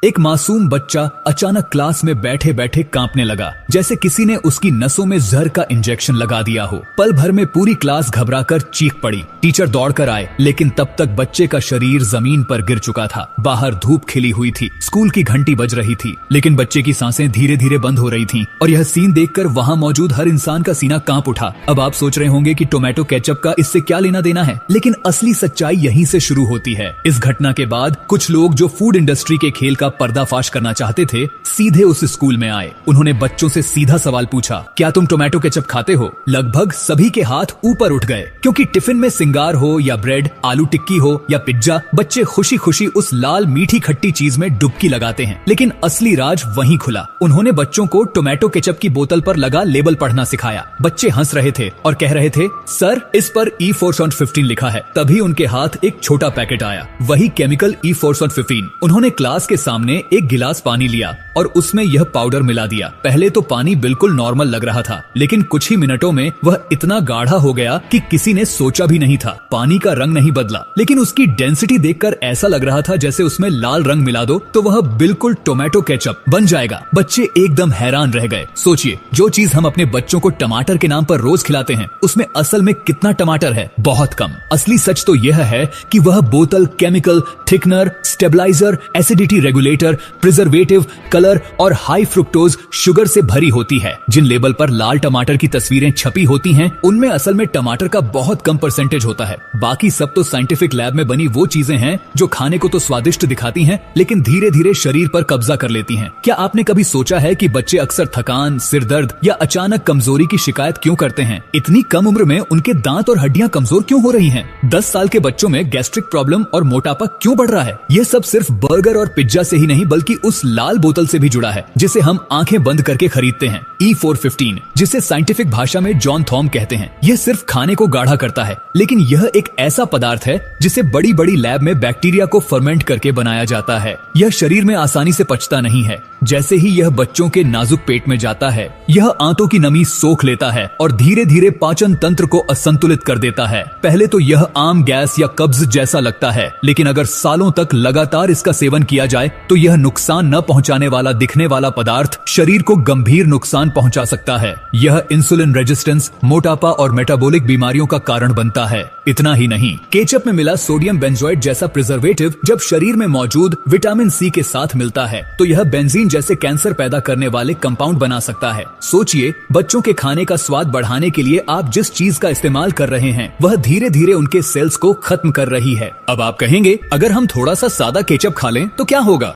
एक मासूम बच्चा अचानक क्लास में बैठे बैठे कांपने लगा, जैसे किसी ने उसकी नसों में जहर का इंजेक्शन लगा दिया हो। पल भर में पूरी क्लास घबराकर चीख पड़ी। टीचर दौड़कर आए, लेकिन तब तक बच्चे का शरीर जमीन पर गिर चुका था। बाहर धूप खिली हुई थी, स्कूल की घंटी बज रही थी, लेकिन बच्चे की सांसें धीरे धीरे बंद हो रही थीं। और यह सीन देखकर वहां मौजूद हर इंसान का सीना कांप उठा। अब आप सोच रहे होंगे कि टोमेटो केचप का इससे क्या लेना देना है, लेकिन असली सच्चाई यहीं से शुरू होती है। इस घटना के बाद कुछ लोग जो फूड इंडस्ट्री के खेल का पर्दाफाश करना चाहते थे, सीधे उस स्कूल में आए। उन्होंने बच्चों से सीधा सवाल पूछा, क्या तुम टोमेटो केचप खाते हो? लगभग सभी के हाथ ऊपर उठ गए, क्योंकि टिफिन में सिंगार हो या ब्रेड, आलू टिक्की हो या पिज्जा, बच्चे खुशी खुशी उस लाल मीठी खट्टी चीज में डुबकी लगाते हैं। लेकिन असली राज वहीं खुला। उन्होंने बच्चों को टोमेटो केचप की बोतल पर लगा लेबल पढ़ना सिखाया। बच्चे हंस रहे थे और कह रहे थे, सर इस पर E415 लिखा है। तभी उनके हाथ एक छोटा पैकेट आया, वही केमिकल E415। उन्होंने क्लास के सामने एक गिलास पानी लिया और उसमें यह पाउडर मिला दिया। पहले तो पानी बिल्कुल नॉर्मल लग रहा था, लेकिन कुछ ही मिनटों में वह इतना गाढ़ा हो गया कि किसी ने सोचा भी नहीं था। पानी का रंग नहीं बदला, लेकिन उसकी डेंसिटी देखकर ऐसा लग रहा था जैसे उसमें लाल रंग मिला दो तो वह बिल्कुल टोमेटो केचप बन जाएगा। बच्चे एकदम हैरान रह गए। सोचिए, जो चीज हम अपने बच्चों को टमाटर के नाम पर रोज खिलाते हैं, उसमें असल में कितना टमाटर है? बहुत कम। असली सच तो यह है कि वह बोतल chemical, thickener, stabiliser, acidity regulator, preservative, colour और हाई फ्रुक्टोज शुगर से भरी होती है। जिन लेबल पर लाल टमाटर की तस्वीरें छपी होती हैं, उनमें असल में टमाटर का बहुत कम परसेंटेज होता है। बाकी सब तो साइंटिफिक लैब में बनी वो चीजें हैं जो खाने को तो स्वादिष्ट दिखाती हैं, लेकिन धीरे धीरे शरीर पर कब्जा कर लेती हैं। क्या आपने कभी सोचा है कि बच्चे अक्सर थकान, सिर दर्द या अचानक कमजोरी की शिकायत क्यों करते हैं? इतनी कम उम्र में उनके दांत और हड्डियां कमजोर क्यों हो रही हैं? 10 साल के बच्चों में गैस्ट्रिक प्रॉब्लम और मोटापा क्यों बढ़ रहा है? ये सब सिर्फ बर्गर और पिज्जा से ही नहीं, बल्कि उस लाल बोतल से भी जुड़ा है जिसे हम आंखें बंद करके खरीदते हैं। E415, जिसे साइंटिफिक भाषा में जॉन थॉम कहते हैं। यह सिर्फ खाने को गाढ़ा करता है, लेकिन यह एक ऐसा पदार्थ है जिसे बड़ी बड़ी लैब में बैक्टीरिया को फर्मेंट करके बनाया जाता है। यह शरीर में आसानी से पचता नहीं है। जैसे ही यह बच्चों के नाजुक पेट में जाता है, यह आंतों की नमी सोख लेता है और धीरे धीरे पाचन तंत्र को असंतुलित कर देता है। पहले तो यह आम गैस या कब्ज जैसा लगता है, लेकिन अगर सालों तक लगातार इसका सेवन किया जाए तो यह नुकसान न पहुंचाने वाला दिखने वाला पदार्थ शरीर को गंभीर नुकसान पहुंचा सकता है। यह इंसुलिन रेजिस्टेंस, मोटापा और मेटाबॉलिक बीमारियों का कारण बनता है। इतना ही नहीं, केचप में मिला सोडियम बेंजोएट जैसा प्रिजर्वेटिव जब शरीर में मौजूद विटामिन सी के साथ मिलता है तो यह बेंजीन जैसे कैंसर पैदा करने वाले कंपाउंड बना सकता है। सोचिए, बच्चों के खाने का स्वाद बढ़ाने के लिए आप जिस चीज का इस्तेमाल कर रहे हैं, वह धीरे धीरे उनके सेल्स को खत्म कर रही है। अब आप कहेंगे, अगर हम थोड़ा सा सादा केचप खा लें तो क्या होगा?